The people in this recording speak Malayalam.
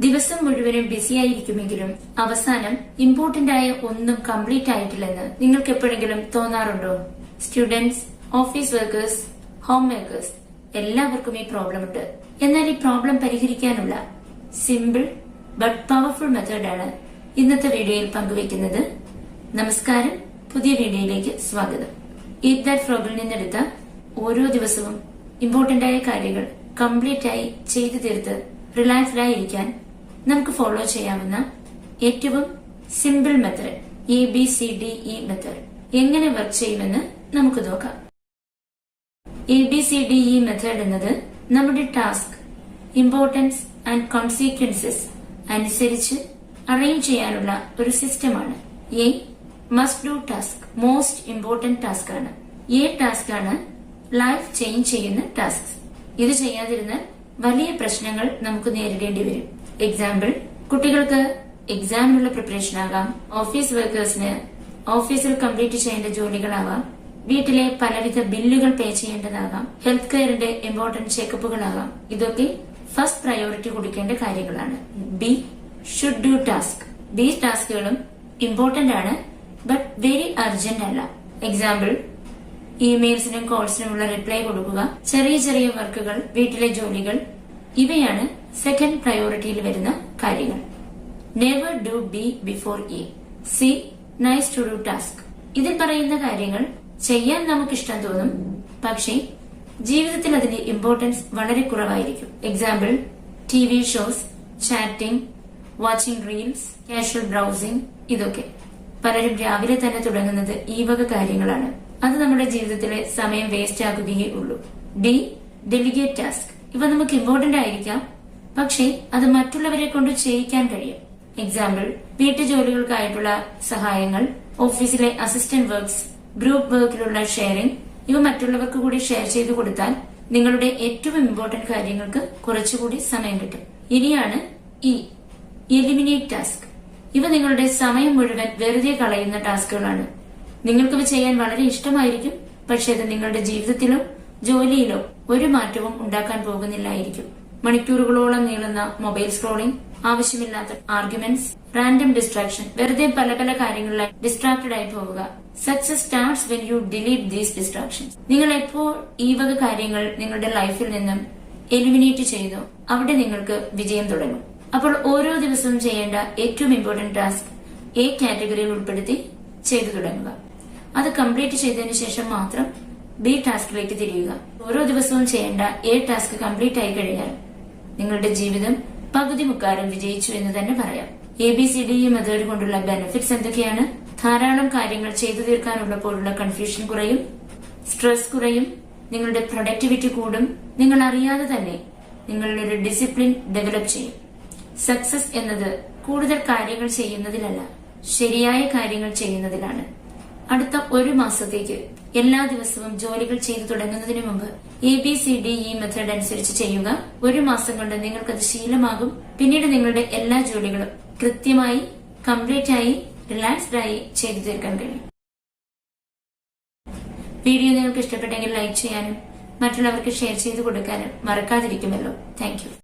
ദിവസം മുഴുവനും ബിസിയായിരിക്കുമെങ്കിലും അവസാനം ഇമ്പോർട്ടന്റ് ആയ ഒന്നും കംപ്ലീറ്റ് ആയിട്ടില്ലെന്ന് നിങ്ങൾക്ക് എപ്പോഴെങ്കിലും തോന്നാറുണ്ടോ? Students, office workers, home makers എല്ലാവർക്കും ഈ പ്രോബ്ലം ഉണ്ട്. എന്നാൽ ഈ പ്രോബ്ലം പരിഹരിക്കാനുള്ള സിമ്പിൾ ബട്ട് പവർഫുൾ മെത്തേഡാണ് ഇന്നത്തെ വീഡിയോയിൽ പങ്കുവയ്ക്കുന്നത്. നമസ്കാരം, പുതിയ വീഡിയോയിലേക്ക് സ്വാഗതം. ഈറ്റ് ദാറ്റ് ഫ്രോഗിൽ നിന്നെടുത്ത ഓരോ ദിവസവും ഇമ്പോർട്ടന്റ് ആയ കാര്യങ്ങൾ കംപ്ലീറ്റ് ആയി ചെയ്തു തീർത്ത് റിലാക്സ്ഡ് ആയിരിക്കാൻ നമുക്ക് ഫോളോ ചെയ്യാവുന്ന ഏറ്റവും സിമ്പിൾ മെത്തേഡ് ABCDE മെത്തേഡ് എങ്ങനെ വർക്ക് ചെയ്യുമെന്ന് നമുക്ക് നോക്കാം. ABCDE മെത്തേഡ് എന്നത് നമ്മുടെ ടാസ്ക് ഇമ്പോർട്ടൻസ് ആൻഡ് കോൺസിക്വൻസസ് അനുസരിച്ച് അറേഞ്ച് ചെയ്യാനുള്ള ഒരു സിസ്റ്റമാണ്. A must do task, most important task ആണ്. A ടാസ്ക് ആണ് ലൈഫ് ചേഞ്ച് ചെയ്യുന്ന ടാസ്ക്. ഇത് ചെയ്യാതിരുന്നാൽ വലിയ പ്രശ്നങ്ങൾ നമുക്ക് നേരിടേണ്ടി വരും. എക്സാമ്പിൾ, കുട്ടികൾക്ക് എക്സാമിനുള്ള പ്രിപ്പറേഷൻ ആകാം, ഓഫീസ് വർക്കേഴ്സിന് ഓഫീസിൽ കംപ്ലീറ്റ് ചെയ്യേണ്ട ജോലികളാവാം, വീട്ടിലെ പലവിധ ബില്ലുകൾ പേ ചെയ്യേണ്ടതാകാം, ഹെൽത്ത് കെയറിന്റെ ഇമ്പോർട്ടന്റ് ചെക്കപ്പുകളാകാം. ഇതൊക്കെ ഫസ്റ്റ് പ്രയോറിറ്റി കൊടുക്കേണ്ട കാര്യങ്ങളാണ്. B should do task. B ടാസ്കുകളും ഇമ്പോർട്ടന്റ് ആണ്, ബട്ട് വെരി അർജന്റ് അല്ല. എക്സാമ്പിൾ, ഇമെയിൽസിനും കോൾസിനുമുള്ള റിപ്ലൈ കൊടുക്കുക, ചെറിയ ചെറിയ വർക്കുകൾ, വീട്ടിലെ ജോലികൾ, ഇവയാണ് സെക്കൻഡ് പ്രയോറിറ്റിയിൽ വരുന്ന കാര്യങ്ങൾ. Never do B before A. C nice to do task. ഇതിൽ പറയുന്ന കാര്യങ്ങൾ ചെയ്യാൻ നമുക്കിഷ്ടം തോന്നും, പക്ഷേ ജീവിതത്തിൽ അതിന്റെ ഇമ്പോർട്ടൻസ് വളരെ കുറവായിരിക്കും. Example, TV shows, chatting, watching reels, casual browsing, ഇതൊക്കെ. പലരും രാവിലെ തന്നെ തുടങ്ങുന്നത് ഈ വക കാര്യങ്ങളാണ്. അത് നമ്മുടെ ജീവിതത്തിലെ സമയം വേസ്റ്റ് ആക്കുകയേ ഉള്ളൂ. D delegate task. ഇവ നമുക്ക് ഇമ്പോർട്ടന്റ് ആയിരിക്കാം, പക്ഷേ അത് മറ്റുള്ളവരെ കൊണ്ട് ചെയ്യിക്കാൻ കഴിയും. എക്സാമ്പിൾ, വീട്ടുജോലികൾക്കായിട്ടുള്ള സഹായങ്ങൾ, ഓഫീസിലെ അസിസ്റ്റന്റ് വർക്ക്സ്, ഗ്രൂപ്പ് വർക്കിലുള്ള ഷെയറിംഗ്, ഇവ മറ്റുള്ളവർക്ക് കൂടി ഷെയർ ചെയ്തു കൊടുത്താൽ നിങ്ങളുടെ ഏറ്റവും ഇമ്പോർട്ടന്റ് കാര്യങ്ങൾക്ക് കുറച്ചുകൂടി സമയം കിട്ടും. ഇനിയാണ് E എലിമിനേറ്റ് ടാസ്ക്. ഇവ നിങ്ങളുടെ സമയം മുഴുവൻ വെറുതെ കളയുന്ന ടാസ്കുകളാണ്. നിങ്ങൾക്കിവ ചെയ്യാൻ വളരെ ഇഷ്ടമായിരിക്കും, പക്ഷെ അത് നിങ്ങളുടെ ജീവിതത്തിലോ ജോലിയിലോ ഒരു മാറ്റവും ഉണ്ടാക്കാൻ പോകുന്നില്ലായിരിക്കും. മണിക്കൂറുകളോളം നീളുന്ന മൊബൈൽ സ്ക്രോളിംഗ്, ആവശ്യമില്ലാത്ത ആർഗ്യുമെന്റ്സ്, റാൻഡം ഡിസ്ട്രാക്ഷൻ, വെറുതെ പല പല കാര്യങ്ങളിൽ ഡിസ്ട്രാക്റ്റഡ് ആയി പോവുക. Success starts when you delete these distractions. നിങ്ങൾ എപ്പോൾ ഈ വക കാര്യങ്ങൾ നിങ്ങളുടെ ലൈഫിൽ നിന്നും എലിമിനേറ്റ് ചെയ്തോ അവിടെ നിങ്ങൾക്ക് വിജയം തുടങ്ങും. അപ്പോൾ ഓരോ ദിവസവും ചെയ്യേണ്ട ഏറ്റവും ഇമ്പോർട്ടന്റ് ടാസ്ക് A കാറ്റഗറിയിൽ ഉൾപ്പെടുത്തി ചെയ്തു തുടങ്ങുക. അത് കംപ്ലീറ്റ് ചെയ്തതിനു ശേഷം മാത്രം B ടാസ്കിലേക്ക് തിരിയുക. ഓരോ ദിവസവും ചെയ്യേണ്ട A ടാസ്ക് കംപ്ലീറ്റ് ആയി കഴിഞ്ഞാൽ നിങ്ങളുടെ ജീവിതം പകുതി മുക്കാലും വിജയിച്ചു എന്ന് തന്നെ പറയാം. ABCDE മെത്തേഡ് കൊണ്ടുള്ള ബെനിഫിറ്റ്സ് എന്തൊക്കെയാണ്? ധാരാളം കാര്യങ്ങൾ ചെയ്തു തീർക്കാനുള്ളപ്പോഴുള്ള കൺഫ്യൂഷൻ കുറയും, സ്ട്രെസ് കുറയും, നിങ്ങളുടെ പ്രൊഡക്ടിവിറ്റി കൂടും, നിങ്ങൾ അറിയാതെ തന്നെ നിങ്ങളുടെ ഒരു ഡിസിപ്ലിൻ ഡെവലപ്പ് ചെയ്യും. സക്സസ് എന്നത് കൂടുതൽ കാര്യങ്ങൾ ചെയ്യുന്നതിലല്ല, ശരിയായ കാര്യങ്ങൾ ചെയ്യുന്നതിലാണ്. അടുത്ത ഒരു മാസത്തേക്ക് എല്ലാ ദിവസവും ജോലികൾ ചെയ്തു തുടങ്ങുന്നതിന് മുമ്പ് ABCDE മെത്തേഡ് അനുസരിച്ച് ചെയ്യുക. ഒരു മാസം കൊണ്ട് നിങ്ങൾക്കത് ശീലമാകും. പിന്നീട് നിങ്ങളുടെ എല്ലാ ജോലികളും കൃത്യമായി, കംപ്ലീറ്റ് ആയി, റിലാക്സ്ഡ് ആയി ചെയ്തു തീർക്കാൻ കഴിയും. വീഡിയോ നിങ്ങൾക്ക് ഇഷ്ടപ്പെട്ടെങ്കിൽ ലൈക്ക് ചെയ്യാനും മറ്റുള്ളവർക്ക് ഷെയർ ചെയ്തു കൊടുക്കാനും മറക്കാതിരിക്കുമല്ലോ. Thank you.